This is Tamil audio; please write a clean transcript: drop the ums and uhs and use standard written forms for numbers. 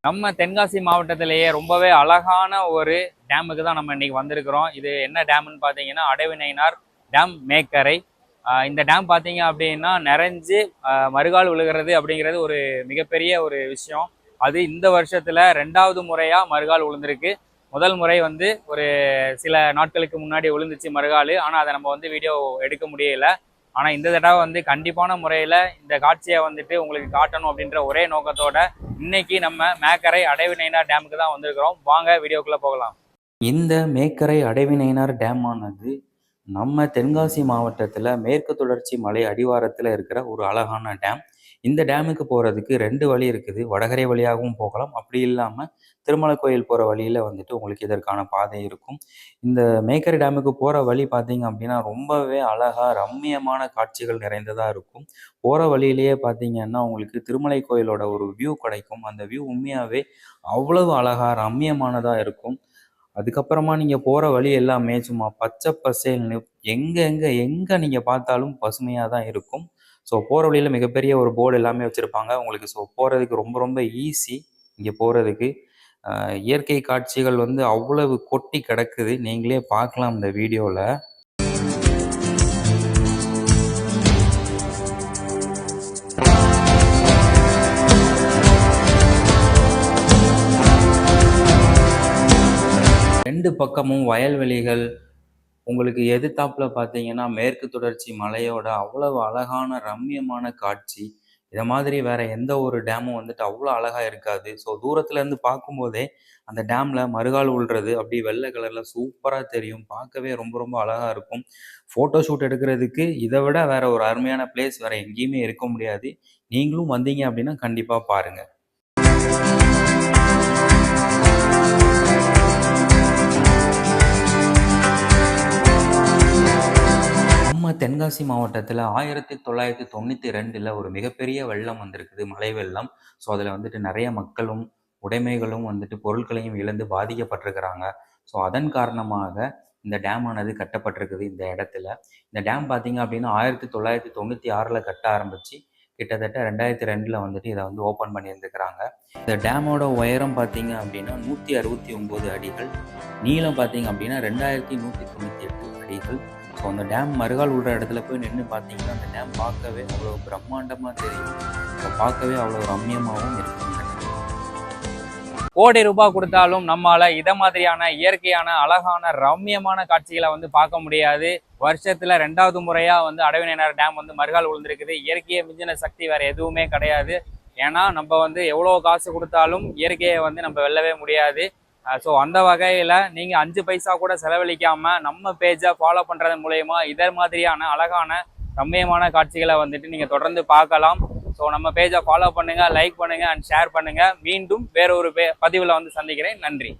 நம்ம தென்காசி மாவட்டத்திலேயே ரொம்பவே அழகான ஒரு டேமுக்கு தான் நம்ம இன்னைக்கு வந்திருக்கிறோம். இது என்ன டேம்னு பார்த்தீங்கன்னா அடைவிநயினார் டேம் மேக்கரை. இந்த டேம் பார்த்தீங்க அப்படின்னா நிறைஞ்சு மறுகால் விழுகிறது அப்படிங்கிறது ஒரு மிகப்பெரிய ஒரு விஷயம். அது இந்த வருஷத்துல 2வது முறையா மறுகால் விழுந்திருக்கு. முதல் முறை வந்து ஒரு சில நாட்களுக்கு முன்னாடி விழுந்துச்சு மறுகால். ஆனால் அதை நம்ம வந்து வீடியோ எடுக்க முடியல. ஆனால் இந்த தடவை வந்து கண்டிப்பான முறையில் இந்த காட்சியை வந்துட்டு உங்களுக்கு காட்டணும் அப்படின்ற ஒரே நோக்கத்தோட இன்னைக்கு நம்ம மேக்கரை அடைவிநயினார் டேமுக்கு தான் வந்திருக்கிறோம். வாங்க வீடியோக்குள்ளே போகலாம். இந்த மேக்கரை அடைவிநயினார் டேம் ஆனது நம்ம தென்காசி மாவட்டத்தில் மேற்கு தொடர்ச்சி மலை அடிவாரத்தில் இருக்கிற ஒரு அழகான டேம். இந்த டேமுக்கு போகிறதுக்கு 2 வழி இருக்குது. வடகரை வழியாகவும் போகலாம், அப்படி இல்லாமல் திருமலை கோயில் போகிற வழியில் வந்துட்டு உங்களுக்கு இதற்கான பாதை இருக்கும். இந்த மேக்கரை டேமுக்கு போகிற வழி பார்த்தீங்க அப்படின்னா ரொம்பவே அழகாக ரம்மியமான காட்சிகள் நிறைந்ததாக இருக்கும். போகிற வழியிலேயே பார்த்தீங்கன்னா உங்களுக்கு திருமலை கோயிலோட ஒரு வியூ கிடைக்கும். அந்த வியூ உண்மையாகவே அவ்வளவு அழகாக ரம்மியமானதாக இருக்கும். அதுக்கப்புறமா நீங்கள் போகிற வழி எல்லாமே சும்மா பச்சை பசேல்னு எங்கே எங்கே எங்கே நீங்கள் பார்த்தாலும் பசுமையாக தான் இருக்கும். ஸோ போகிற வழியில் மிகப்பெரிய ஒரு போர்டு எல்லாமே வச்சுருப்பாங்க உங்களுக்கு. ஸோ போகிறதுக்கு ரொம்ப ரொம்ப ஈஸி இங்கே போகிறதுக்கு. இயற்கை காட்சிகள் வந்து அவ்வளவு கொட்டி கிடக்குது, நீங்களே பார்க்கலாம் இந்த வீடியோவில். 2 பக்கமும் வயல்வெளிகள். உங்களுக்கு எதிர்த்தாப்புல பார்த்தீங்கன்னா மேற்கு தொடர்ச்சி மலையோட அவ்வளவு அழகான ரம்மியமான காட்சி. இதை மாதிரி வேற எந்த ஒரு டேமும் வந்துட்டு அவ்வளோ அழகா இருக்காது. ஸோ தூரத்துல இருந்து பார்க்கும்போதே அந்த டேம்ல மறுகால் விழுறது அப்படி வெள்ளை கலர்ல சூப்பரா தெரியும். பார்க்கவே ரொம்ப ரொம்ப அழகா இருக்கும். ஃபோட்டோ ஷூட் எடுக்கிறதுக்கு இதை விட வேற ஒரு அருமையான பிளேஸ் வேற எங்கேயுமே இருக்க முடியாது. நீங்களும் வந்தீங்க அப்படின்னா கண்டிப்பா பாருங்க. நம்ம தென்காசி மாவட்டத்தில் 1992 ஒரு மிகப்பெரிய வெள்ளம் வந்திருக்குது, மழை வெள்ளம். ஸோ அதில் வந்துட்டு நிறைய மக்களும் உடைமைகளும் வந்துட்டு பொருட்களையும் இழந்து பாதிக்கப்பட்டிருக்கிறாங்க. ஸோ அதன் காரணமாக இந்த டேம் ஆனது கட்டப்பட்டிருக்குது இந்த இடத்துல. இந்த டேம் பார்த்தீங்க அப்படின்னா 1996 கட்ட ஆரம்பிச்சு கிட்டத்தட்ட 2002 வந்துட்டு இதை வந்து ஓப்பன் பண்ணியிருந்துக்கிறாங்க. இந்த டேமோட உயரம் பார்த்தீங்க அப்படின்னா 169 அடிகள், நீளம் பார்த்தீங்க அப்படின்னா 2198 அடிகள். ஸோ அந்த டேம் மறுகால் விடுற இடத்துல போய் நின்று பார்த்தீங்கன்னா அந்த டேம் பார்க்கவே அவ்வளோ பிரம்மாண்டமாக தெரியும். ஸோ பார்க்கவே அவ்வளோ ரம்மியமாகவும் இருக்குங்க. கோடி ரூபாய் கொடுத்தாலும் நம்மளால இதை மாதிரியான இயற்கையான அழகான ரம்மியமான காட்சிகளை வந்து பார்க்க முடியாது. வருஷத்துல 2வது முறையா வந்து அடைவிநயினார் டேம் வந்து மறுகால் விழுந்திருக்குது. இயற்கையை மிஞ்சின சக்தி வேற எதுவுமே கிடையாது. ஏன்னா நம்ம வந்து எவ்வளோ காசு கொடுத்தாலும் இயற்கையை வந்து நம்ம வெல்லவே முடியாது. ஸோ அந்த வகையில் நீங்கள் 5 பைசா கூட செலவழிக்காமல் நம்ம பேஜை ஃபாலோ பண்ணுறது மூலயமா இதை மாதிரியான அழகான ரம்மியமான காட்சிகளை வந்துட்டு நீங்கள் தொடர்ந்து பார்க்கலாம். ஸோ நம்ம பேஜை ஃபாலோ பண்ணுங்கள், லைக் பண்ணுங்கள் அண்ட் ஷேர் பண்ணுங்கள். மீண்டும் வேற ஒரு பதிவில் வந்து சந்திக்கிறேன். நன்றி.